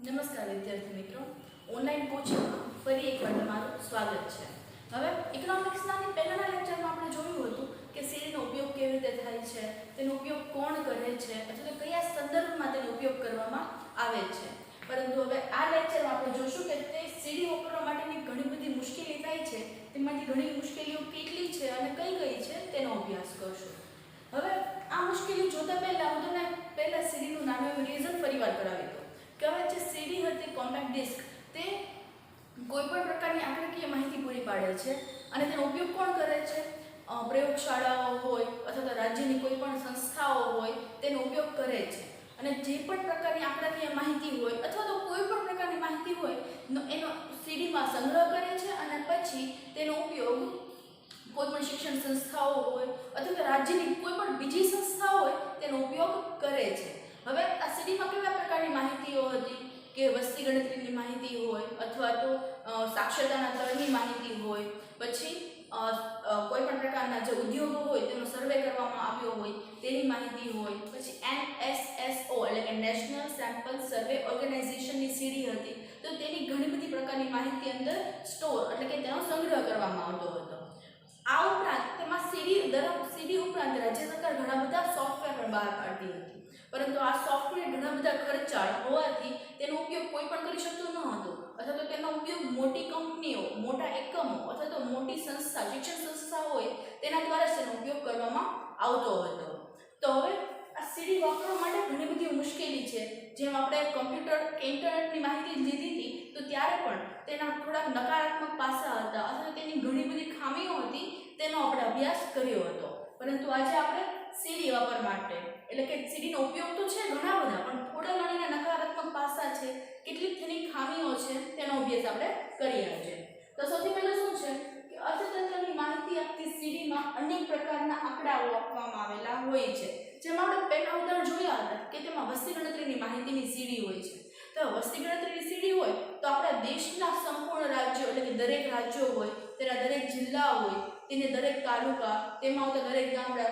નમસ્કાર વિદ્યાર્થી મિત્રો, ઓનલાઈન કોચિંગમાં ફરી એકવાર તમારું સ્વાગત છે। હવે ઇકોનોમિક્સના પહેલાના લેક્ચરમાં આપણે જોયું હતું કે સીડીનો ઉપયોગ કેવી રીતે થાય છે, તેનો ઉપયોગ કોણ કરે છે અથવા તો કયા સંદર્ભમાં તેનો ઉપયોગ કરવામાં આવે છે। પરંતુ હવે આ લેક્ચરમાં આપણે જોશું કે તે સીડી વાપરવા માટેની ઘણી બધી મુશ્કેલી થાય છે, તેમાંથી ઘણી મુશ્કેલીઓ કેટલી છે અને કઈ કઈ છે તેનો અભ્યાસ કરશું। હવે આ મુશ્કેલી જોતા પહેલા હું તમને પહેલા સીડીનું નાનું એવું રિવિઝન ફરીવાર કરાવી દઉં કે હવે જે સીડી હતી કોમ્પેક્ટ ડિસ્ક તે કોઈપણ પ્રકારની આંકડાકીય માહિતી પૂરી પાડે છે અને તેનો ઉપયોગ કોણ કરે છે? પ્રયોગશાળાઓ હોય અથવા તો રાજ્યની કોઈ પણ સંસ્થાઓ હોય તેનો ઉપયોગ કરે છે અને જે પણ પ્રકારની આંકડાકીય માહિતી હોય અથવા તો કોઈ પણ પ્રકારની માહિતી હોય એનો સીડીમાં સંગ્રહ કરે છે અને પછી તેનો ઉપયોગ કોઈ પણ શિક્ષણ સંસ્થાઓ હોય અથવા તો રાજ્યની કોઈ પણ બીજી સંસ્થા હોય તેનો ઉપયોગ કરે છે। હવે આ સીડીમાં કેવા પ્રકારની માહિતીઓ હતી કે વસ્તી ગણતરીની માહિતી હોય અથવા તો સાક્ષરતાના દરની માહિતી હોય, પછી કોઈ પણ પ્રકારના જે ઉદ્યોગો હોય તેનો સર્વે કરવામાં આવ્યો હોય તેની માહિતી હોય, પછી NSSO એટલે કે નેશનલ સેમ્પલ સર્વે ઓર્ગેનાઇઝેશનની સીડી હતી તો તેની ઘણી બધી પ્રકારની માહિતી અંદર સ્ટોર એટલે કે તેનો સંગ્રહ કરવામાં આવતો હતો। આ ઉપરાંત તેમાં સીડી ઉપરાંત રાજ્ય સરકાર ઘણા બધા સોફ્ટવેર પણ બહાર પાડતી હતી, પરંતુ આ સોફ્ટવેર ઘણા બધા ખર્ચાળ હોવાથી તેનો ઉપયોગ કોઈ પણ કરી શકતું ન હતું અથવા તો તેનો ઉપયોગ મોટી કંપનીઓ, મોટા એકમો અથવા તો મોટી સંસ્થા, શિક્ષણ સંસ્થા હોય તેના દ્વારા તેનો ઉપયોગ કરવામાં આવતો હતો। તો હવે આ સીડી વાપરવા માટે ઘણી બધી મુશ્કેલી છે। જેમ આપણે કમ્પ્યુટર કે ઇન્ટરનેટની માહિતી લીધી હતી તો ત્યારે પણ તેના થોડાક નકારાત્મક પાસા હતા અથવા તેની ઘણી બધી ખામીઓ હતી, તેનો આપણે અભ્યાસ કર્યો હતો। પરંતુ આજે આપણે સીડી વાપરવા માટે એટલે કે સીડીનો ઉપયોગ તો છે ઘણા બધા, પણ થોડા ઘણા નકારાત્મક પાસા છે, કેટલીક તેની ખામીઓ છે, તેનો અભ્યાસ આપણે કરીએ છીએ। તો સૌથી પહેલું શું છે કે અર્થતંત્રની માહિતી આપતી સીડીમાં અનેક પ્રકારના આંકડાઓ આપવામાં આવેલા હોય છે। જેમાં આપણે પહેલા ઉદાહરણ જોયા હતા કે તેમાં વસ્તી ગણતરીની માહિતીની સીડી હોય છે। તો વસ્તી ગણતરીની સીડી હોય તો આપણા દેશના સંપૂર્ણ રાજ્યો એટલે કે દરેક રાજ્યો હોય, તેના દરેક જિલ્લા હોય, તેને દરેક તાલુકા, તેમાં આવતા દરેક ગામડા,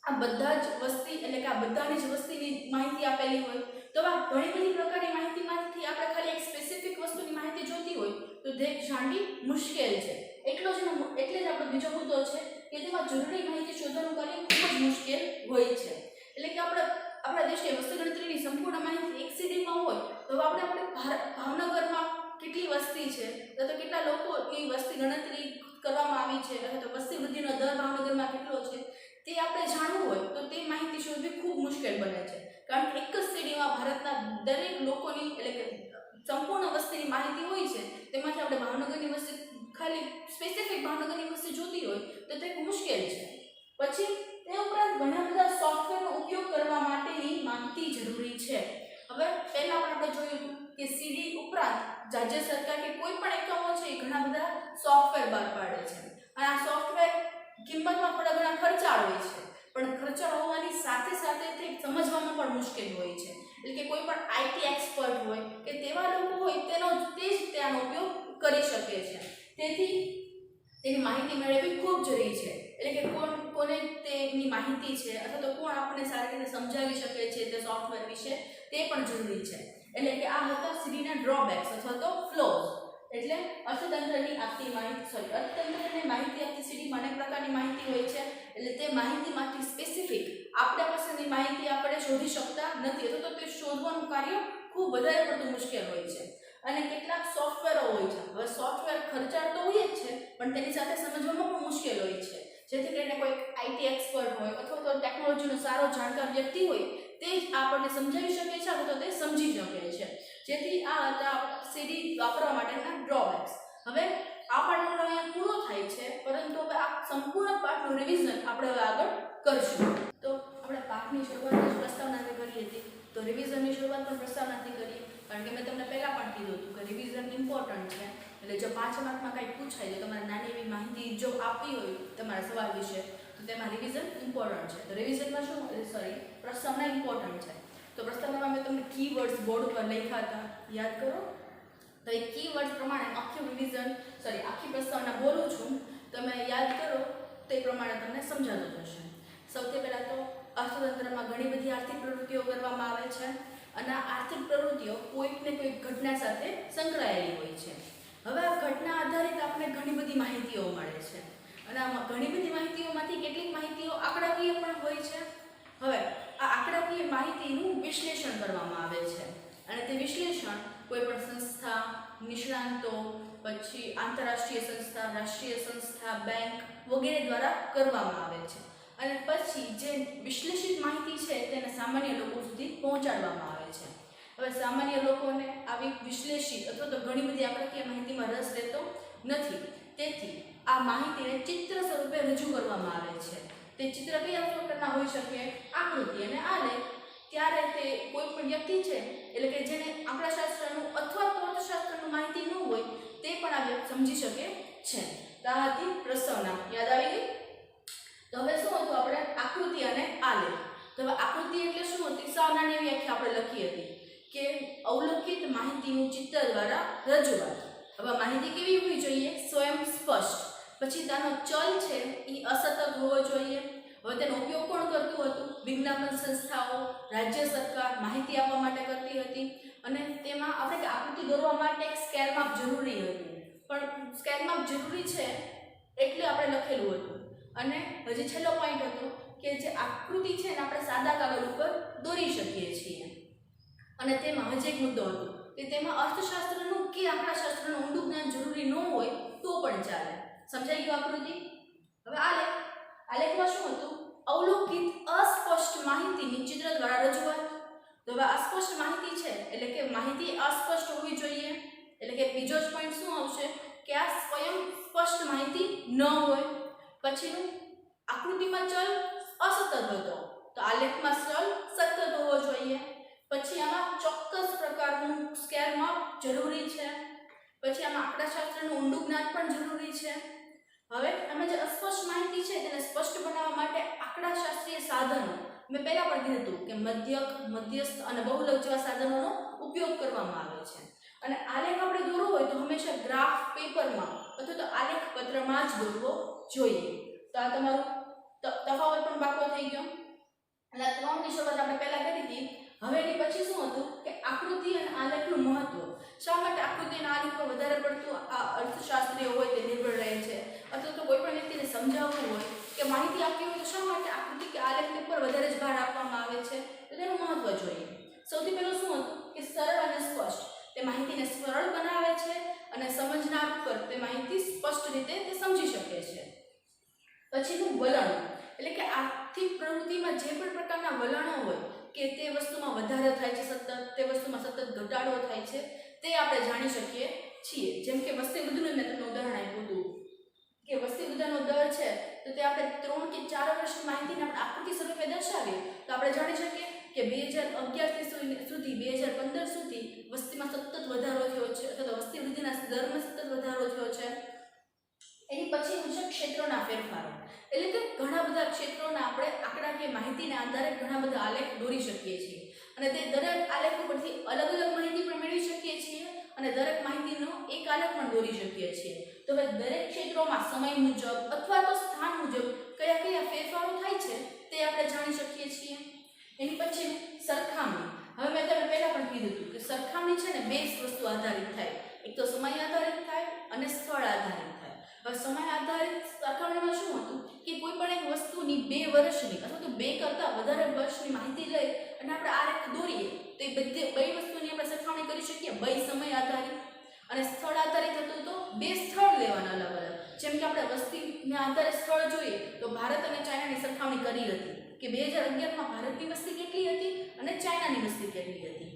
આ બધા જ વસ્તી એટલે કે આ બધાની જ વસ્તીની માહિતી આપેલી હોય। તો આ ઘણી બધી પ્રકારની માહિતીમાંથી આપણે ખાલી એક સ્પેસિફિક વસ્તુની માહિતી જોઈતી હોય તો તે જાણવી મુશ્કેલ છે। એટલે જ આપણો બીજો મુદ્દો છે કે તેમાં જરૂરી માહિતી શોધવાનું કાર્ય ખૂબ જ મુશ્કેલ હોય છે। એટલે કે આપણા દેશની વસ્તી ગણતરીની સંપૂર્ણ માહિતી એક સીડીમાં હોય તો આપણે ભાવનગરમાં કેટલી વસ્તી છે તો કેટલા લોકોની વસ્તી ગણતરી કરવામાં આવી છે અથવા તો વસ્તી વૃદ્ધિનો દર ભાવનગરમાં કેટલો છે તે આપણે જાણવું હોય તો તે માહિતી શોધવી ખૂબ મુશ્કેલ બને છે, કારણ કે એક જ સીડીમાં ભારતના દરેક લોકોની એટલે કે સંપૂર્ણ વસ્તીની માહિતી હોય છે। તેમાંથી આપણે ભાવનગરની વસ્તી ખાલી સ્પેસિફિક ભાવનગરની વસ્તી જોતી હોય તો તે મુશ્કેલ છે। પછી તે ઉપરાંત ઘણા બધા સોફ્ટવેરનો ઉપયોગ કરવા માટેની માહિતી જરૂરી છે। હવે પહેલા પણ આપણે જોયું કે સીડી ઉપરાંત રાજ્ય સરકાર કે કોઈ પણ એકમો છે એ ઘણા બધા સોફ્ટવેર બહાર પાડે છે અને આ સોફ્ટવેર કિંમતમાં થોડા ઘણા ખર્ચાળ હોય છે, પણ ખર્ચાળ હોવાની સાથે સાથે તે સમજવામાં પણ મુશ્કેલ હોય છે। એટલે કે કોઈ પણ આઈટી એક્સપર્ટ હોય કે તેવા લોકો હોય તે જ તેનો ઉપયોગ કરી શકે છે। તેથી તેની માહિતી મેળવવી ખૂબ જરૂરી છે। એટલે કે કોને તેની માહિતી છે અથવા તો કોણ આપણને સારી રીતે સમજાવી શકે છે તે સોફ્ટવેર વિશે તે પણ જરૂરી છે। એટલે કે આ હતા સીડીના ડ્રોબેક્સ અથવા તો ફ્લોઝ। એટલે અર્થતંત્રની માહિતી આપતી સીડીમાં અનેક પ્રકારની માહિતી હોય છે। એટલે તે માહિતીમાંથી સ્પેસિફિક આપણા પસંદની માહિતી આપણે શોધી શકતા નથી અથવા તો તે શોધવાનું કાર્ય ખૂબ વધારે પડતું મુશ્કેલ હોય છે અને કેટલાક સોફ્ટવેરો હોય છે। હવે સોફ્ટવેર ખર્ચાળ તો હોય જ છે, પણ તેની સાથે સમજવામાં પણ મુશ્કેલ હોય છે, જેથી કરીને કોઈ આઈટી એક્સપર્ટ હોય અથવા તો ટેકનોલોજીનો સારો જાણકાર વ્યક્તિ હોય તે જ આપણને સમજાવી શકે છે અથવા તો તે સમજી શકે છે। જેથી આ હતા સીડી વાપરવા માટેના ડ્રોબેક્સ। હવે આ પાઠનો અહીંયા પૂરો થાય છે, પરંતુ હવે આ સંપૂર્ણ પાઠનું રિવિઝન આપણે હવે આગળ કરશું। તો આપણે પાઠની શરૂઆત પ્રસ્તાવનાથી કરી હતી, તો રિવિઝનની શરૂઆત પણ પ્રસ્તાવનાથી કરીએ, કારણ કે મેં તમને પહેલાં પણ કીધું હતું કે રિવિઝન ઇમ્પોર્ટન્ટ છે। એટલે જો 5 માર્કમાં કંઈક પૂછાય તો તમારે નાની એવી માહિતી જો આપવી હોય તમારા સવાલ વિશે તો તેમાં રિવિઝન ઇમ્પોર્ટન્ટ છે। તો રિવિઝનમાં પ્રસ્તાવના ઇમ્પોર્ટન્ટ છે। તો પ્રસ્તાવનામાં મેં તમને કીવર્ડ્સ બોર્ડ ઉપર લખ્યા હતા, યાદ કરો। તો એ કીવર્ડ્સ પ્રમાણે આખી પ્રસ્તાવના બોલું છું, તમે યાદ કરો તે પ્રમાણે તમને સમજાતું જશે। સૌથી પહેલાં તો અર્થતંત્રમાં ઘણી બધી આર્થિક પ્રવૃત્તિઓ કરવામાં આવે છે અને આ આર્થિક પ્રવૃત્તિઓ કોઈક ને કોઈક સાથે સંકળાયેલી હોય છે. હવે આ ઘટના આધારિત આપણે ઘણી બધી માહિતીઓ મળે છે અને આમાં ઘણી બધી માહિતીઓમાંથી કેટલીક માહિતીઓ આંકડાકીય પણ હોય છે. હવે આ આંકડાકીય માહિતીનું વિશ્લેષણ કરવામાં આવે છે અને તે વિશ્લેષણ કોઈ પણ સંસ્થા, નિષ્ણાંતો, પછી આંતરરાષ્ટ્રીય સંસ્થા, રાષ્ટ્રીય સંસ્થા, બેંક વગેરે દ્વારા કરવામાં આવે છે અને પછી જે વિશ્લેષિત માહિતી છે તેને સામાન્ય લોકો સુધી પહોંચાડવામાં આવે છે. હવે સામાન્ય લોકોને આવી વિશ્લેષિત અથવા તો ઘણી બધી આંકડાકીય માહિતીમાં રસ રહેતો નથી, તેથી આ માહિતીને ચિત્ર સ્વરૂપે રજૂ કરવામાં આવે છે. તે ચિત્ર કયા પ્રકારના હોઈ શકે? આકૃતિ અને આલેખ. ત્યારે તે કોઈ પણ વ્યક્તિ છે એટલે કે જેને આંકડાશાસ્ત્રનું અથવા તો અર્થશાસ્ત્રનું માહિતી ન હોય તે પણ આ સમજી શકે છે. તો આ હતી પ્રસ્તાવના. યાદ આવી ગઈ? તો હવે શું હતું? આપણે આકૃતિ અને આલેખ. તો હવે આકૃતિ એટલે શું હતી? સાવ નાની વ્યાખ્યા આપણે લખી હતી કે અવલોકિત માહિતીનું ચિત્ર દ્વારા રજૂઆત. હવે માહિતી કેવી હોવી જોઈએ? સ્વયં સ્પષ્ટ. પછી તેનો ચલ છે એ અસતત હોવો જોઈએ. હવે તેનો ઉપયોગ કોણ કરતું હતું? વિજ્ઞાપન સંસ્થાઓ, રાજ્ય સરકાર માહિતી આપવા માટે કરતી હતી અને તેમાં આપણે આકૃતિ દોરવા માટે એક સ્કેલ માપ જરૂરી હતું, પણ સ્કેલ માપ જરૂરી છે એટલે આપણે લખેલું હતું. અને હજી છેલ્લો પોઈન્ટ હતો કે જે આકૃતિ છે ને આપણે સાદા કાગળ ઉપર દોરી શકીએ છીએ. અને તેમાં હજી એક મુદ્દો હતો કે તેમાં અર્થશાસ્ત્રનું કે આંકડાશાસ્ત્રનું ઊંડું જ્ઞાન જરૂરી ન હોય તો પણ ચાલે. સમજાઈ ગયું આકૃતિ? હવે આલેખ. આલેખમાં શું હતું? અવલોકિત અસ્પષ્ટ માહિતીની ચિત્ર દ્વારા રજૂઆત. તો હવે અસ્પષ્ટ માહિતી છે એટલે કે માહિતી અસ્પષ્ટ હોવી જોઈએ. એટલે કે બીજો જ પોઈન્ટ શું આવશે કે આ સ્વયં સ્પષ્ટ માહિતી ન હોય. પછીનું આકૃતિમાં ચલ અસતત હતો તો આલેખમાં ચલ સતત હોવો જોઈએ. પછી આમાં ચોક્કસ પ્રકારનું સ્કેલ માપ જરૂરી છે. પછી આમાં આંકડાશાસ્ત્રનું ઊંડું જ્ઞાન પણ જરૂરી છે. હવે આમાં જે અસ્પષ્ટ માહિતી છે તેને સ્પષ્ટ બનાવવા માટે આંકડાશાસ્ત્રીય સાધનો મેં પહેલા પણ કીધું હતું કે મધ્યક, મધ્યસ્થ અને બહુલક જેવા સાધનોનો ઉપયોગ કરવામાં આવે છે. અને આલેખ આપણે દોરવો હોય તો હંમેશા ગ્રાફ પેપરમાં અથવા તો આલેખ પત્રમાં જ દોરવો જોઈએ. તો આ તમારો તફાવત પણ પાકો થઈ ગયો. અને આ ત્રણની શરૂઆત આપણે પહેલા કરી હતી. હવે એની પછી શું હતું કે આકૃતિ અને આલેખનું મહત્વ. શા માટે આકૃતિ અને આલેખ પર વધારે પડતું આ અર્થશાસ્ત્રીય હોય તે નિર્ભર રહે છે, અથવા તો કોઈ પણ વ્યક્તિને સમજાવવું હોય કે માહિતી આપવી હોય તો શા માટે આકૃતિ કે આલેખ પર વધારે જ ભાર આપવામાં આવે છે? તો તેનું મહત્વ જોઈએ. સૌથી પહેલું શું હતું કે સરળ અને સ્પષ્ટ. તે માહિતીને સરળ બનાવે છે અને સમજનાર પર તે માહિતી સ્પષ્ટ રીતે તે સમજી શકે છે. પછીનું વલણ એટલે કે આર્થિક પ્રવૃત્તિમાં જે પણ પ્રકારના વલણો હોય કે તે વસ્તુમાં વધારે થાય છે સતત, તે વસ્તુમાં સતત ઘટાડો થાય છે, તે આપણે જાણી શકીએ છીએ. જેમ કે વસ્તી વૃદ્ધિનું મેં તમને ઉદાહરણ આપ્યું હતું કે વસ્તી વૃદ્ધિનો દર છે તો તે આપણે 3 કે 4 વર્ષની માહિતીને આપણે આકૃતિ સ્વરૂપે દર્શાવીએ તો આપણે જાણી શકીએ કે 2011 સુધી 2015 સુધી વસ્તીમાં સતત વધારો થયો છે અથવા તો વસ્તી વૃદ્ધિના દરમાં સતત વધારો થયો છે. એની પછી છે ક્ષેત્રોના ફેરફારો. એટલે કે ઘણા બધા ક્ષેત્રોના આપણે આંકડાકીય માહિતીના આધારે ઘણા બધા આલેખ દોરી શકીએ છીએ અને તે દરેક આલેખ ઉપરથી અલગ અલગ માહિતી પણ મેળવી શકીએ છીએ અને દરેક માહિતીનો એક આલેખ પણ દોરી શકીએ છીએ. તો હવે દરેક ક્ષેત્રોમાં સમય મુજબ અથવા તો સ્થાન મુજબ કયા કયા ફેરફારો થાય છે તે આપણે જાણી શકીએ છીએ. એની પછી સરખામણી. હવે મેં તમને પહેલા પણ કીધું હતું કે સરખામણી છે ને બે વસ્તુ આધારિત થાય. એક તો સમય આધારિત થાય અને સ્થળ આધારિત થાય. હવે સમય આધારિત સરખામણીમાં શું હતું કે કોઈ પણ એક વસ્તુની 2 વર્ષની અથવા તો 2 કરતાં વધારે વર્ષની માહિતી લઈ અને આપણે આલેખ દોરીએ તો એ બધી 2 વસ્તુની આપણે સરખામણી કરી શકીએ. 2 સમય આધારિત અને સ્થળ આધારિત હતું તો 2 સ્થળ લેવાના અલગ અલગ. જેમ કે આપણે વસ્તીના આધારે સ્થળ જોઈએ તો ભારત અને ચાઇનાની સરખામણી કરી હતી કે 2011માં ભારતની વસ્તી કેટલી હતી અને ચાઇનાની વસ્તી કેટલી હતી.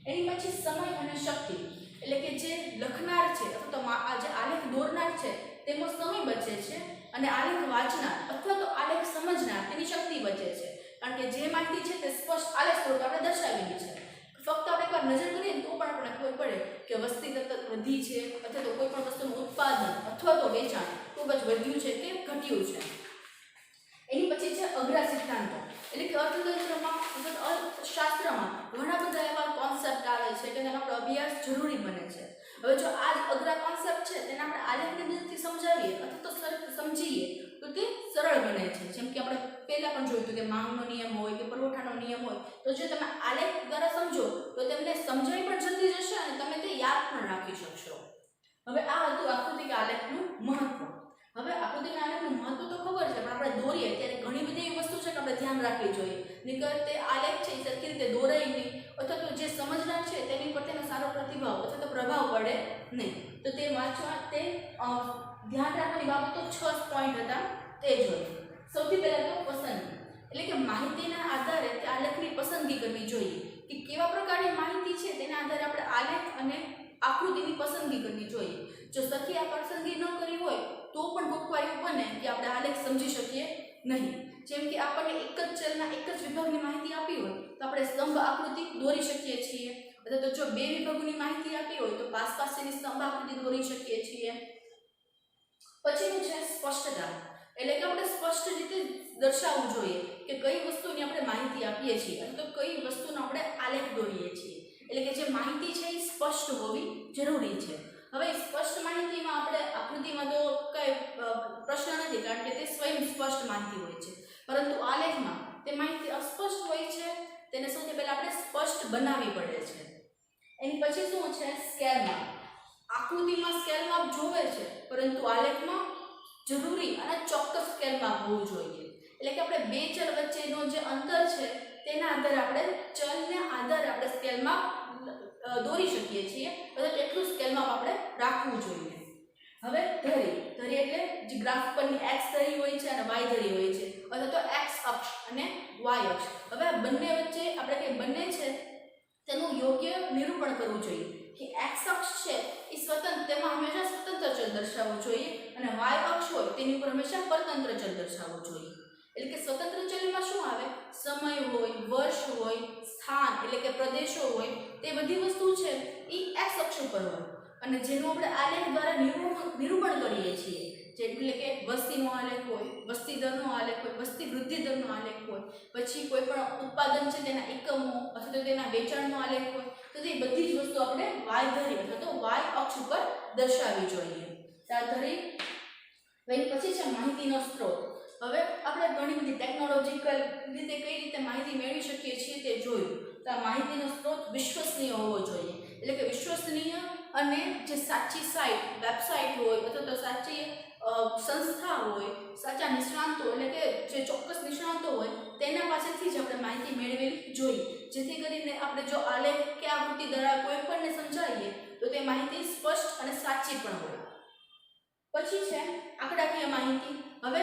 એની પછી સમય અને શક્તિ એટલે કે જે લખનાર છે અથવા તો આ જે આલેખ દોરનાર છે તેનો સમય બચે છે અને આલેખ વાંચનાર અથવા તો આલેખ સમજનાર તેની શક્તિ બચે છે. કારણ કે જે માહિતી છે તે સ્પષ્ટ આલેખ સ્વરૂપે આપણે દર્શાવેલી છે. ફક્ત આપણે એકવાર નજર કરીએ તો પણ આપણને ખબર પડે કે વસ્તી સતત વધી છે અથવા તો કોઈ પણ વસ્તુનું ઉત્પાદન અથવા તો વેચાણ ખૂબ જ વધ્યું છે કે ઘટ્યું છે. એની પછી છે અઘરા સિદ્ધાંતો એટલે કે અર્થતંત્રમાં અથવા અર્થશાસ્ત્રમાં ઘણા બધા એવા કોન્સેપ્ટ આવે છે કે તેનો આપણો અભ્યાસ જરૂરી બને છે. હવે જો આ અઘરા કોન્સેપ્ટ છે તેને આપણે આલેખની મદદથી સમજાવીએ અથવા તો સમજીએ તો તે સરળ બને છે. જેમ કે આપણે પહેલા પણ જોયું હતું કે માંગનો નિયમ હોય કે પુરવઠાનો નિયમ હોય તો જો તમે આલેખ દ્વારા સમજો તો તમને સમજાઈ પણ જલ્દી જશે અને તમે તે યાદ પણ હવે આ હતું આકૃતિક આલેખનું મહત્વ. હવે આકૃતિક આલેખનું મહત્વ તો ખબર છે, પણ આપણે દોરીએ ત્યારે ઘણી બધી એવી વસ્તુ છે કે આપણે ધ્યાન રાખવી જોઈએ. નહીંતર તે આલેખ છે એ સરખી રીતે દોરાય નહીં, અથવા તો જે સમજનાર છે તેની પર તેનો સારો પ્રતિભાવ અથવા તો પ્રભાવ પડે નહીં. તો તે વાંચવા તે ધ્યાન રાખવાની બાબતો 6 પોઈન્ટ હતા, તે જોઈએ. સૌથી પહેલા તો પસંદગી, એટલે કે માહિતીના આધારે તે આલેખની પસંદગી કરવી જોઈએ કે કેવા પ્રકારની માહિતી છે તેના આધારે આપણે આલેખ અને આકૃતિની પસંદગી કરવી જોઈએ. જો સરખી આ પસંદગી ન કરી હોય તો પણ કોઈક વાર એવું બને કે આપણે આલેખ સમજી શકીએ નહીં. જેમ કે આપણને એક જ ચલના એક જ વિભાગની માહિતી આપી હોય તો આપણે સ્તંભ આકૃતિ દોરી શકીએ છીએ, અથવા તો જો 2 વિભાગોની માહિતી આપી હોય તો પાસની સ્તંભ આકૃતિ દોરી શકીએ છીએ. પછીનું છે સ્પષ્ટતા, એટલે કે આપણે સ્પષ્ટ રીતે દર્શાવવું જોઈએ કે કઈ વસ્તુની આપણે માહિતી આપીએ છીએ અને તો કઈ વસ્તુનો આપણે આલેખ દોરીએ છીએ. એટલે કે જે માહિતી છે એ સ્પષ્ટ હોવી જરૂરી છે. હવે સ્પષ્ટ માહિતીમાં આપણે આકૃતિમાં તો કઈ પ્રશ્ન નથી, કારણ કે તે સ્વયં સ્પષ્ટ માહિતી હોય છે, પરંતુ આલેખમાં તે માહિતી અસ્પષ્ટ હોય છે. તેને સૌથી પહેલા આપણે સ્પષ્ટ બનાવવી પડે છે. એની પછી શું છે સ્કેલ માપ. આકૃતિમાં સ્કેલ માપ જોવે છે, પરંતુ આલેખમાં જરૂરી અને ચોક્કસ સ્કેલ માપ હોવું જોઈએ. એટલે કે આપણે 2 ચલ વચ્ચેનો જે અંતર છે તેના આધારે આપણે ચલને આધારે આપણે સ્કેલ માપ દોરી શકીએ છીએ, અથવા એટલું સ્કેલ માપ આપણે રાખવું જોઈએ. હવે ધરી એટલે જે ગ્રાફ પરની x ધરી હોય છે અને y ધરી હોય છે, અથવા તો x અક્ષ અને y અક્ષ. હવે આ બંને વચ્ચે આપણે કે બંને છે તેનું યોગ્ય નિરૂપણ કરવું જોઈએ કે x અક્ષ છે એ સ્વતંત્ર, તેમાં હંમેશા સ્વતંત્ર ચલ દર્શાવવું જોઈએ, અને y અક્ષ હોય તેની ઉપર હંમેશા પરતંત્ર ચલ દર્શાવવું જોઈએ. એટલે કે સ્વતંત્ર ચલમાં શું આવે, સમય હોય, વર્ષ હોય, સ્થાન એટલે કે પ્રદેશો હોય, તે બધી વસ્તુ છે એ x અક્ષ ઉપર હોય, અને જેનું આપણે આલેખ દ્વારા નિરૂપણ કરીએ છીએ. એટલે કે વસ્તીનો આલેખ હોય, વસ્તી દરનો આલેખ હોય, વસ્તી વૃદ્ધિ દરનો આલેખ હોય, પછી કોઈ પણ ઉત્પાદન છે તેના એકમો અથવા તો તેના વેચાણનો આલેખ હોય, તો તે બધી જ વસ્તુ આપણે y ધરી અથવા તો y અક્ષ ઉપર દર્શાવવી જોઈએ. ધરી પછી છે માહિતીનો સ્ત્રોત. હવે આપણે ઘણી બધી ટેકનોલોજીકલ રીતે કઈ રીતે માહિતી મેળવી શકીએ છીએ તે જોયું. તો આ માહિતીનો સ્ત્રોત વિશ્વસનીય હોવો જોઈએ. એટલે કે વિશ્વસનીય અને જે સાચી સાઇટ, વેબસાઇટ હોય અથવા તો સાચી સંસ્થા હોય, સાચા નિષ્ણાંતો એટલે કે જે ચોક્કસ નિષ્ણાંતો હોય તેના પાસેથી જ આપણે માહિતી મેળવવી જોઈએ, જેથી કરીને આપણે જો આલેખ કે આકૃતિ દ્વારા કોઈ પણને સમજાવીએ તો તે માહિતી સ્પષ્ટ અને સાચી પણ હોય. પછી છે આંકડાકીય માહિતી. હવે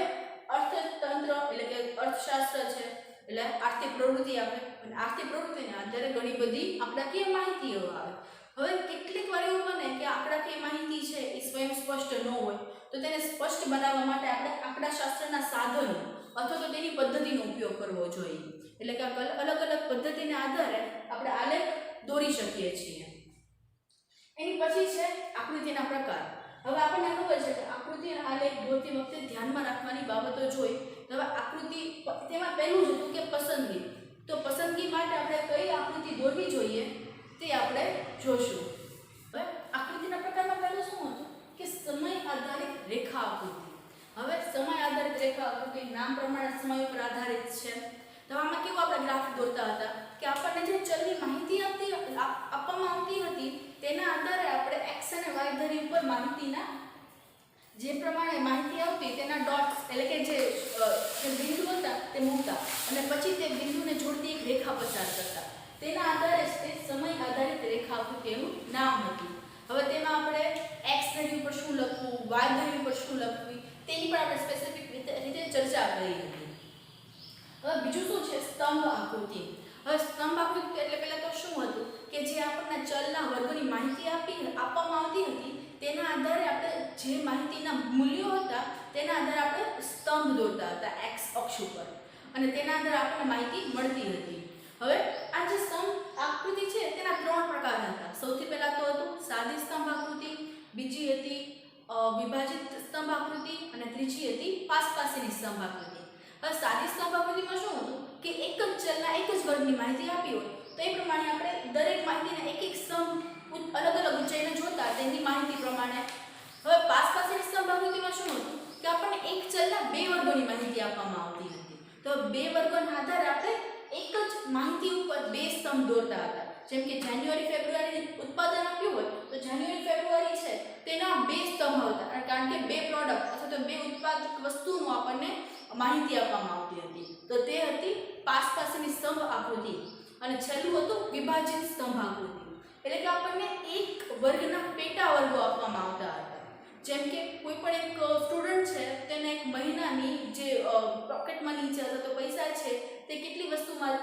અર્થતંત્ર એટલે કે અર્થશાસ્ત્ર છે, એટલે આર્થિક પ્રવૃત્તિ આવે, અને આર્થિક પ્રવૃત્તિના આધારે ઘણી બધી આંકડાકીય માહિતીઓ આવે. હવે કેટલીક વાર એવું બને કે આંકડાકીય માહિતી છે એ સ્વયં સ્પષ્ટ ન હોય, તો તેને સ્પષ્ટ બનાવવા માટે આપણે આંકડાશાસ્ત્રના સાધનો અથવા તો તેની પદ્ધતિનો ઉપયોગ કરવો જોઈએ. એટલે કે અલગ અલગ પદ્ધતિના આધારે આપણે આલેખ દોરી શકીએ છીએ. એની પછી છે આકૃતિના પ્રકાર. હવે આપણને ખબર છે કે આકૃતિ અને આલેખ દોરતી વખતે ધ્યાનમાં રાખવાની બાબતો જોઈ. હવે આકૃતિ તેમાં પહેલું જ હતું કે પસંદગી. તો પસંદગી માટે આપણે કઈ આકૃતિ દોરવી જોઈએ તે આપણે જોશું. હવે આકૃતિના પ્રકારમાં પહેલું શું હતું કે સમય આધારિત રેખા આકૃતિ. હવે સમય આધારિત રેખા આકૃતિ નામ પ્રમાણે સમય ઉપર આધારિત છે. તો આમાં કેવું આપણે ગ્રાફ દોરતા હતા કે આપણને જે ચલની માહિતી આપવામાં આવતી હતી તેના આધારે આપણે x અને y ધરી ઉપર માહિતીના જે પ્રમાણે માહિતી આવતી તેના ડોટ્સ એટલે કે જે બિંદુ હતા તે મૂકતા, અને પછી તે બિંદુને જોડતી એક રેખા પસાર કરતા. તેના આધારે તે સમય આધારિત રેખા આકૃતિનું નામ હતું. હવે તેમાં આપણે x ધરી ઉપર શું લખવું, y ધરી ઉપર શું લખવું તેની પણ આપણે સ્પેસિફિક રીતે ચર્ચા કરી હતી. હવે બીજું શું છે સ્તંભ આકૃતિ. હવે સ્તંભ આકૃતિ એટલે પહેલા તો શું હતું કે જે આપણને ચલના વર્ગની માહિતી આપવામાં આવતી હતી તેના આધારે આપણે જે માહિતીના મૂલ્યો હતા તેના આધારે આપણે સ્તંભ દોરતા હતા x અક્ષ ઉપર, અને તેના આધારે આપણને માહિતી મળતી હતી. હવે આ જે સ્તંભ આકૃતિ છે તેના 3 પ્રકાર હતા. સૌથી પહેલા તો હતું સાદી સ્તંભ આકૃતિ, બીજી હતી વિભાજિત સ્તંભ આકૃતિ, અને ત્રીજી હતી પાસપાસીની સ્તંભ આકૃતિ. હવે સાદી સ્તંભ આકૃતિમાં શું હતું કે એક જ ચલના એક જ વર્ગની માહિતી આપી હોય તો એ પ્રમાણે આપણે દરેક માહિતીને એક એક સ્તંભ અલગ અલગ ઊંચાઈને જોતા તેની માહિતી પ્રમાણે. હવે પાસપાસીની સ્તંભ આકૃતિમાં શું હતું કે આપણને એક ચલના 2 વર્ગોની માહિતી આપવામાં આવતી હતી. તો 2 વર્ગોના આધારે આપણે એક જ માહિતી ઉપર 2 સ્તંભ દોરતા હતા. જેમ કે જાન્યુઆરી ફેબ્રુઆરી ઉત્પાદન આપ્યું હોય તો જાન્યુઆરી ફેબ્રુઆરી છે તેના વસ્તુનું આપણને માહિતી આપવામાં આવતી હતી. તો તે હતી પાસની સ્તંભ આકૃતિ અને છેલ્લું હતું વિભાજિત સ્તંભ આકૃતિ. એટલે કે આપણને એક વર્ગના પેટા વર્ગો આપવામાં આવતા હતા. જેમ કે કોઈ પણ એક સ્ટુડન્ટ છે તેને એક મહિનાની જે પોકેટ મની છે અથવા તો પૈસા છે તે કેટલી વસ્તુમાં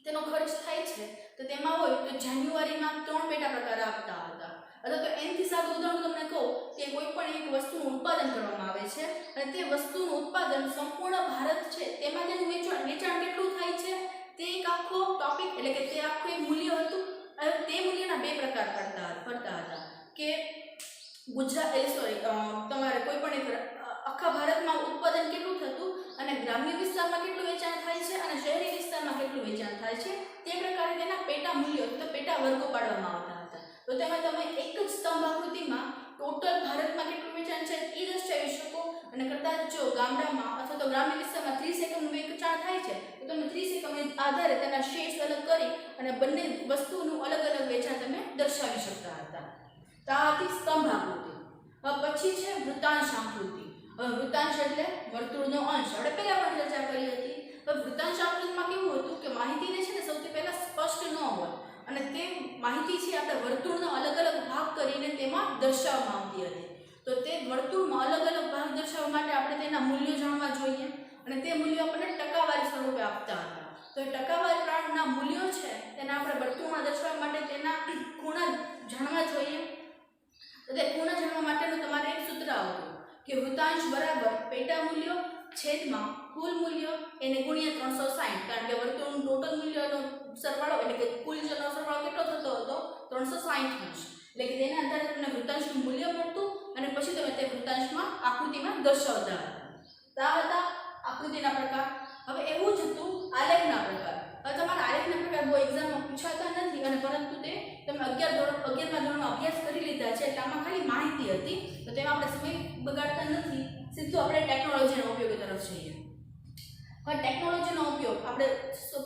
તેનો ખર્ચ થાય છે તો તેમાં હોય તો જાન્યુઆરીમાં 3 પેટા પ્રકાર આપતા હતા. અથવા તો એનાથી સાદું ઉદાહરણ તમને કહું કે કોઈ પણ એક વસ્તુનું ઉત્પાદન કરવામાં આવે છે અને તે વસ્તુનું ઉત્પાદન સંપૂર્ણ ભારત છે તેમાં તેનું વેચાણ કેટલું થાય છે તે એક આખો ટોપિક એટલે કે તે આખું એક મૂલ્ય હતું. તે મૂલ્યના 2 પ્રકાર પડતા હતા કે તમારે કોઈ પણ એક આખા ભારતમાં ઉત્પાદન કેટલું થતું અને ગ્રામ્ય વિસ્તારમાં કેટલું વેચાણ થાય છે અને શહેરી વિસ્તારમાં કેટલું વેચાણ થાય છે તે પ્રકારે તેના પેટા મૂલ્યો તો પેટા વર્ગો પાડવામાં આવતા હતા. તો તેમાં તમે એક જ સ્તંભ આકૃતિમાં ટોટલ ભારતમાં કેટલું વેચાણ છે એ દર્શાવી શકો અને કદાચ જો ગામડામાં અથવા તો ગ્રામ્ય વિસ્તારમાં 30 એકમનું વેચાણ થાય છે તો તમે 30 એકમના આધારે તેના શેર્સ અલગ કરી અને બંને વસ્તુનું અલગ અલગ વેચાણ તમે દર્શાવી શકતા હતા. તો આ હતી સ્તંભ આકૃતિ. પછી છે વૃત્તાંશ આકૃતિ. વૃત્તાંશ એટલે વર્તુળનો અંશ. આપણે પહેલા પણ ચર્ચા કરી હતી. તો વૃત્તાંશ આકૃતિમાં કેવું હતું કે માહિતીને છે ને સૌથી પહેલા સ્પષ્ટ ન હોય અને તે માહિતી છે આપણે વર્તુળના અલગ અલગ ભાગ કરીને તેમાં દર્શાવવામાં આવતી હતી. તો તે વર્તુળમાં અલગ અલગ ભાગ દર્શાવવા માટે આપણે તેના મૂલ્યો જાણવા જોઈએ અને તે મૂલ્યો આપણને ટકાવારી સ્વરૂપે આપતા હતા. તો એ ટકાવારી પ્રમાણના મૂલ્યો છે તેને આપણે વર્તુળમાં દર્શાવવા માટે તેના ખૂણા જાણવા જોઈએ. તો તે ખૂણા જાણવા માટેનું તમારે એક સૂત્ર આવતું કે વૃત્તાંશ બરાબર પેટા મૂલ્યો છેદમાં કુલ મૂલ્યો એને ગુણ્યા 360. કારણ કે વર્તુળનું ટોટલ મૂલ્યનો સરવાળો એટલે કે કુલ જેનો સરવાળો કેટલો થતો હતો 360 અંશ. એટલે કે તેના આધારે તમને વૃત્તાંશનું મૂલ્ય મળતું અને પછી તમે તે વૃત્તાંશમાં આકૃતિમાં દર્શાવતા હતા. તો આ હતા આકૃતિના પ્રકાર. હવે એવું જ હતું આલેખના પ્રકાર. હવે તમારા આલેખના પ્રકાર બહુ એક્ઝામમાં પૂછાતા નથી અને પરંતુ તે તમે 11મા ધોરણમાં અભ્યાસ કરી લીધા છે એટલે આમાં ખાલી માહિતી હતી. તો તેમાં આપણે સમય બગાડતા નથી, સીધું આપણે ટેકનોલોજીના ઉપયોગ તરફ જઈએ. હવે ટેકનોલોજીનો ઉપયોગ આપણે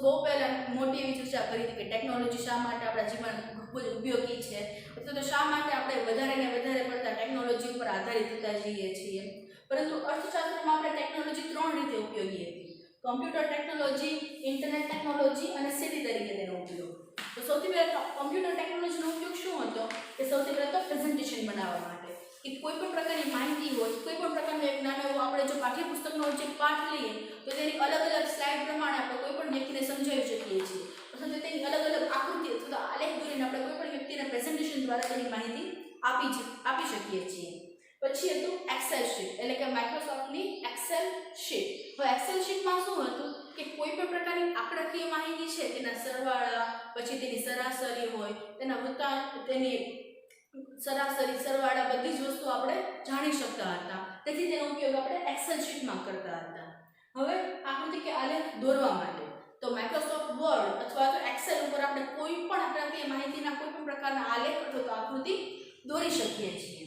બહુ પહેલાં મોટી એવી ચર્ચા કરી હતી કે ટેકનોલોજી શા માટે આપણા જીવન ખૂબ જ ઉપયોગી છે અથવા તો શા માટે આપણે વધારે ને વધારે પડતા ટેકનોલોજી ઉપર આધારિત થતા જઈએ છીએ. પરંતુ અર્થશાસ્ત્રમાં આપણે ટેકનોલોજી 3 રીતે ઉપયોગી હતી: કમ્પ્યુટર ટેકનોલોજી, ઇન્ટરનેટ ટેકનોલોજી અને સીડી તરીકે તેનો ઉપયોગ. તો સૌથી પહેલાં કમ્પ્યુટર ટેકનોલોજીનો ઉપયોગ શું હતો કે સૌથી પહેલાં તો પ્રેઝન્ટેશન બનાવવા માટે કે કોઈ પણ પ્રકારની માહિતી હોય, કોઈ પણ પ્રકારનું એક નાનો એવો આપણે જો પાઠ્યપુસ્તકનો જે પાઠ લઈએ તો તેની અલગ અલગ સ્લાઇડ પ્રમાણે આપણે કોઈ પણ વ્યક્તિને સમજાવી શકીએ છીએ અથવા તો તેની અલગ અલગ આકૃતિ અથવા તો આલેખ દોરીને આપણે કોઈ પણ વ્યક્તિને પ્રેઝન્ટેશન દ્વારા તેની માહિતી આપી શકીએ છીએ. પછી હતું એક્સેલ શીટ એટલે કે માઇક્રોસોફ્ટની એક્સેલ શીટ. હવે એક્સેલ શીટમાં શું હતું કે કોઈ પણ પ્રકારની આંકડાકીય માહિતી છે તેના સરવાળા, પછી તેની સરાસરી હોય, તેના વૃત્તાંશ, તેની સરાસરી સરવાળા બધી જ વસ્તુ આપણે જાણી શકતા હતા. તેથી તેનો ઉપયોગ આપણે એક્સેલ શીટમાં કરતા હતા. હવે આકૃતિ કે આલેખ દોરવા માટે તો માઇક્રોસોફ્ટ વર્ડ અથવા તો એક્સેલ ઉપર આપણે કોઈ પણ આંકડાકીય માહિતીના કોઈ પણ પ્રકારના આલેખ અથવા તો આકૃતિ દોરી શકીએ છીએ.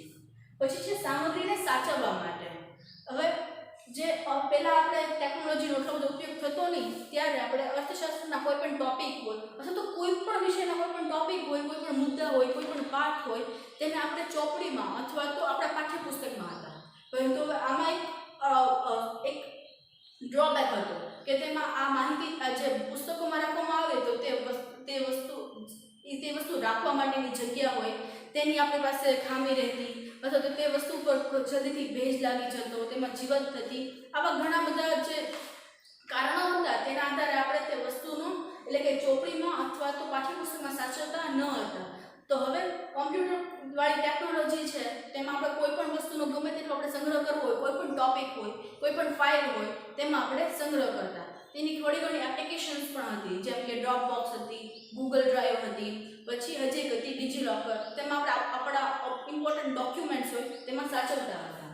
પછી છે સામગ્રીને સાચવવા માટે. હવે જે પહેલાં આપણે ટેકનોલોજીનો એટલો બધો ઉપયોગ થતો નહીં ત્યારે આપણે અર્થશાસ્ત્રના કોઈ પણ ટોપિક હોય અથવા તો કોઈ પણ વિષયના કોઈ પણ ટોપિક હોય, કોઈ પણ મુદ્દા હોય, કોઈ પણ પાઠ હોય તેને આપણે ચોપડીમાં અથવા તો આપણા પાઠ્યપુસ્તકમાં હતા. પરંતુ હવે આમાં એક ડ્રોબેક હતો કે તેમાં આ માહિતી જે પુસ્તકોમાં રાખવામાં આવે તો તે વસ્તુ રાખવા માટેની જગ્યા હોય તેની આપણી પાસે ખામી રહેતી અથવા તો તે વસ્તુ પર જલ્દીથી ભેજ લાગી જતો, તેમાં જીવત થતી. આવા ઘણા બધા જે કારણો હતા તેના આધારે આપણે તે વસ્તુનું એટલે કે ચોપડીમાં અથવા તો પાઠ્યપુસ્તકમાં સાચવતા ન હતા. તો હવે કોમ્પ્યુટરવાળી ટેકનોલોજી છે તેમાં આપણે કોઈ પણ વસ્તુનો ગમે તેટલો આપણે સંગ્રહ કરવો હોય, કોઈ પણ ટોપિક હોય, કોઈ પણ ફાઇલ હોય તેમાં આપણે સંગ્રહ કરતા. તેની થોડી ઘણી એપ્લિકેશન્સ પણ હતી જેમ કે ડ્રોપબોક્સ હતી, ગૂગલ ડ્રાઈવ હતી, પછી હજી એક હતી ડિજીલોકર. તેમાં આપણે આપણા ઇમ્પોર્ટન્ટ ડોક્યુમેન્ટ્સ હોય તેમાં સાચવતા હતા.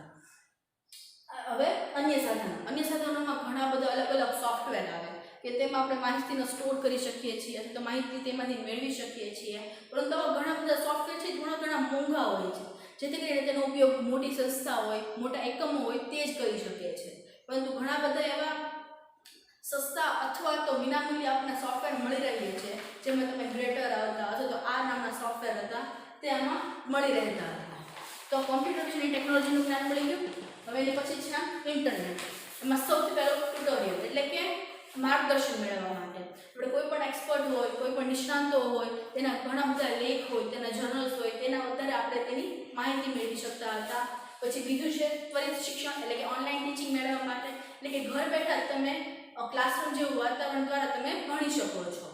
હવે અન્ય સાધનોમાં ઘણા બધા અલગ અલગ સોફ્ટવેર આવે કે તેમાં આપણે માહિતીને સ્ટોર કરી શકીએ છીએ અથવા તો માહિતી તેમાંથી મેળવી શકીએ છીએ. પરંતુ આવા ઘણા બધા સોફ્ટવેર છે ઘણા મોંઘા હોય છે જેથી કરીને તેનો ઉપયોગ મોટી સંસ્થા હોય, મોટા એકમો હોય તે જ કરી શકે છે. પરંતુ ઘણા બધા એવા સસ્તા અથવા તો વિનામૂલ્યે આપણને સોફ્ટવેર મળી રહે છે જેમાં તમે ગ્રેટર આવતા અથવા તો આ નામના સોફ્ટવેર હતા તે આમાં મળી રહેતા હતા. તો કોમ્પ્યુટર વિશેની ટેકનોલોજીનું જ્ઞાન મળી ગયું. હવે એની પછી છે ઇન્ટરનેટ. એમાં સૌથી પહેલો ટ્યુટોરિયલ એટલે કે માર્ગદર્શન મેળવવા માટે આપણે કોઈ પણ એક્સપર્ટ હોય, કોઈ પણ નિષ્ણાંતો હોય, તેના ઘણા બધા લેખ હોય, તેના જર્નલ્સ હોય, તેના આધારે આપણે તેની માહિતી મેળવી શકતા હતા. પછી બીજું છે ત્વરિત શિક્ષણ એટલે કે ઓનલાઈન ટીચિંગ મેળવવા માટે, એટલે કે ઘર બેઠા તમે ક્લાસરૂમ જેવું વાતાવરણ દ્વારા તમે ભણી શકો છો.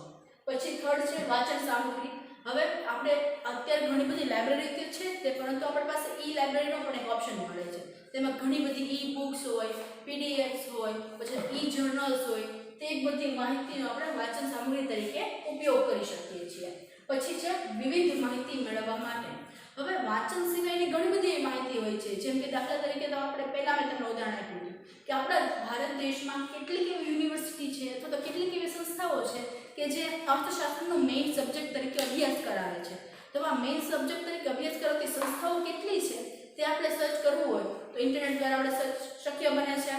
પછી થર્ડ છે વાંચન સામગ્રી. હવે આપણે અત્યારે ઘણી બધી લાઇબ્રેરી છે તે, પરંતુ આપણી પાસે ઈ લાઇબ્રેરીનો પણ એક ઓપ્શન મળે છે. તેમાં ઘણી બધી ઈ બુક્સ હોય, પીડીએફ્સ હોય, પછી ઈ જર્નલ્સ હોય, તે બધી માહિતીનો આપણે વાંચન સામગ્રી તરીકે ઉપયોગ કરી શકીએ છીએ. પછી છે વિવિધ માહિતી મેળવવા માટે. હવે વાંચન સિવાયની ઘણી બધી માહિતી હોય છે, જેમ કે દાખલા તરીકે તો આપણે પહેલાં મેં તમને ઉદાહરણ આપ્યું કે આપણા ભારત દેશમાં કેટલીક એવી યુનિવર્સિટી છે અથવા તો કેટલીક એવી સંસ્થાઓ છે કે જે અર્થશાસ્ત્રનો મેઇન સબ્જેક્ટ તરીકે અભ્યાસ કરાવે છે. તો આ મેઇન સબ્જેક્ટ તરીકે અભ્યાસ કરાવતી સંસ્થાઓ કેટલી છે તે આપણે સર્ચ કરવું હોય તો ઇન્ટરનેટ દ્વારા આપણે સર્ચ શક્ય બને છે.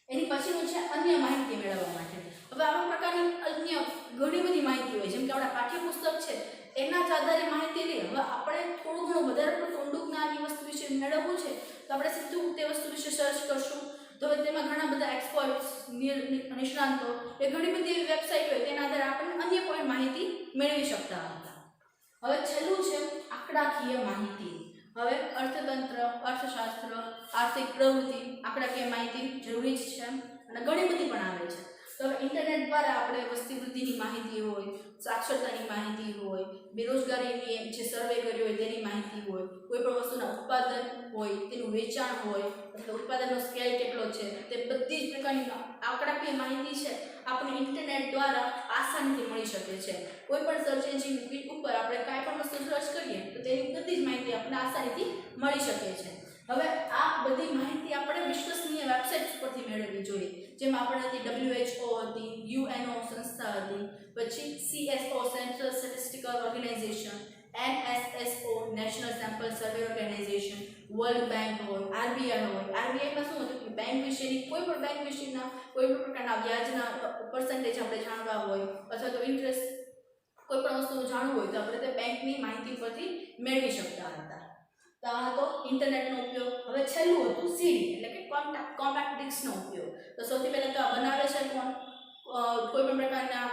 એની પછીનું છે અન્ય માહિતી મેળવવા માટે. હવે આવા પ્રકારની અન્ય ઘણી બધી માહિતી હોય, જેમ કે આપણા પાઠ્યપુસ્તક છે એના જ આધારે માહિતી લઈએ. હવે આપણે થોડું ઘણું વધારે પડતું ઊંડું જ્ઞાન એ વસ્તુ વિશે મેળવવું છે તો આપણે સીધું તે વસ્તુ વિશે સર્ચ કરશું. તો તેમાં ઘણા બધા એક્સપર્ટ્સ, નિષ્ણાંતો, એ ઘણી બધી એવી વેબસાઇટ હોય તેના આધારે આપણે અન્ય કોઈ માહિતી મેળવી શકતા હતા. હવે છેલ્લું છે આંકડાકીય માહિતી. હવે અર્થતંત્ર, અર્થશાસ્ત્ર, આર્થિક પ્રવૃત્તિ, આંકડાકીય માહિતી જરૂરી જ છે અને ઘણી બધી પણ આવે છે. તો હવે ઇન્ટરનેટ દ્વારા આપણે વસ્તી વૃદ્ધિની માહિતી હોય, સાક્ષરતાની માહિતી હોય, બેરોજગારીની જે સર્વે કર્યો હોય તેની માહિતી હોય, કોઈ પણ વસ્તુના ઉત્પાદન હોય, તેનું વેચાણ હોય, એટલે ઉત્પાદનનો સ્કેલ કેટલો છે, તે બધી જ પ્રકારની આંકડાકીય માહિતી છે આપણે ઇન્ટરનેટ દ્વારા આસાનીથી મળી શકે છે. કોઈ પણ સર્ચ એન્જિન ઉપર આપણે કાંઈ પણ વસ્તુ સર્ચ કરીએ તો તેની બધી જ માહિતી આપણને આસાનીથી મળી શકે છે. હવે આ બધી માહિતી આપણે વિશ્વસનીય વેબસાઇટ્સ પરથી મેળવવી જોઈએ, જેમાં આપણે WHO હતી, UNO સંસ્થા હતી, પછી CSO central statistical organisation, NSSO national sample survey organisation, world bank હોય, RBI હોય. RBIમાં શું હતું કે બેંક વિશેની કોઈ પણ બેંક વિશેના કોઈ પણ પ્રકારના વ્યાજના પર્સન્ટેજ આપણે જાણવા હોય અથવા તો ઇન્ટરેસ્ટ કોઈ પણ વસ્તુ જાણવું હોય તો આપણે તે બેંકની માહિતી પરથી મેળવી શકતા હતા. તો આ હતો ઇન્ટરનેટનો ઉપયોગ. હવે છેલ્લું હતું સીડી એટલે કે કોમ્પેક્ટ ડિસ્કનો ઉપયોગ. તો સૌથી પહેલાં તો આ બનાવે છે કોણ? કોઈ પણ પ્રકારના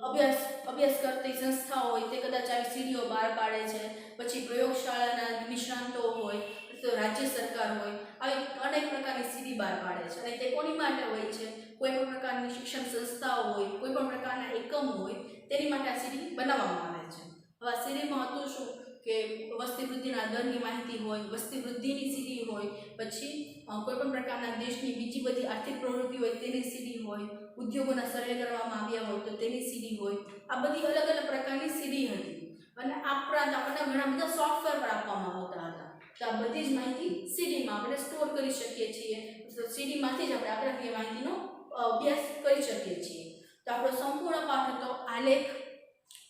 અભ્યાસ કરતી સંસ્થાઓ હોય તે કદાચ આવી સીડીઓ બહાર પાડે છે. પછી પ્રયોગશાળાના નિષ્ણાંતો હોય, તો રાજ્ય સરકાર હોય, આવી અનેક પ્રકારની સીડી બહાર પાડે છે. અને તે કોની માટે હોય છે? કોઈ પણ પ્રકારની શિક્ષણ સંસ્થાઓ હોય, કોઈ પણ પ્રકારના એકમો હોય તેની માટે આ સીડી બનાવવામાં આવે છે. હવે આ સીડીમાં હતું શું કે વસ્તી વૃદ્ધિના દરની માહિતી હોય, વસ્તી વૃદ્ધિની સીડી હોય, પછી કોઈ પણ પ્રકારના દેશની બીજી બધી આર્થિક પ્રવૃત્તિ હોય તેની સીડી હોય, ઉદ્યોગોના સર્વે કરવામાં આવ્યા હોય તો તેની સીડી હોય. આ બધી અલગ અલગ પ્રકારની સીડી હતી. અને આ ઉપરાંત આપણને ઘણા બધા સોફ્ટવેર પણ આપવામાં આવતા હતા. તો આ બધી જ માહિતી સીડીમાં આપણે સ્ટોર કરી શકીએ છીએ. તો સીડીમાંથી જ આપણે આંકડાકીય માહિતીનો અભ્યાસ કરી શકીએ છીએ. તો આપણો સંપૂર્ણ પાઠ હતો આલેખ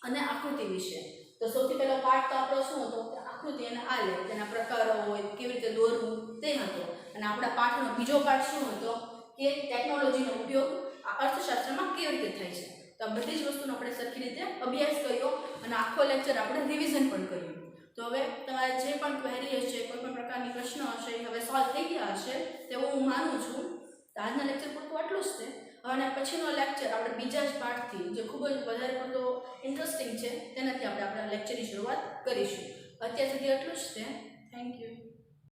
અને આકૃતિ વિશે. તો સૌથી પહેલો પાઠ તો આપણો શું હતો? આકૃતિ અને આલેખ, તેના પ્રકારો હોય, કેવી રીતે દોરવું તે હતો. અને આપણા પાઠનો બીજો પાઠ શું હતો કે ટેકનોલોજીનો ઉપયોગ અર્થશાસ્ત્રમાં કેવી રીતે થાય છે. તો આ બધી જ વસ્તુનો આપણે સરખી રીતે અભ્યાસ કર્યો અને આખો લેક્ચર આપણે રિવિઝન પણ કર્યું. તો હવે તમારે જે પણ ક્વેરી હશે, કોઈ પણ પ્રકારની પ્રશ્ન હશે એ હવે સોલ્વ થઈ ગયા હશે તેવું હું માનું છું. તો આજના લેક્ચર પૂરતું આટલું જ છે. અને પછીનો લેક્ચર આપણે બીજા જ પાઠથી જે ખૂબ જ વધારે પડતો ઇન્ટરેસ્ટિંગ છે તેનાથી આપણે આપણા લેક્ચરની શરૂઆત કરીશું. અત્યાર સુધી આટલું જ છે. Thank you.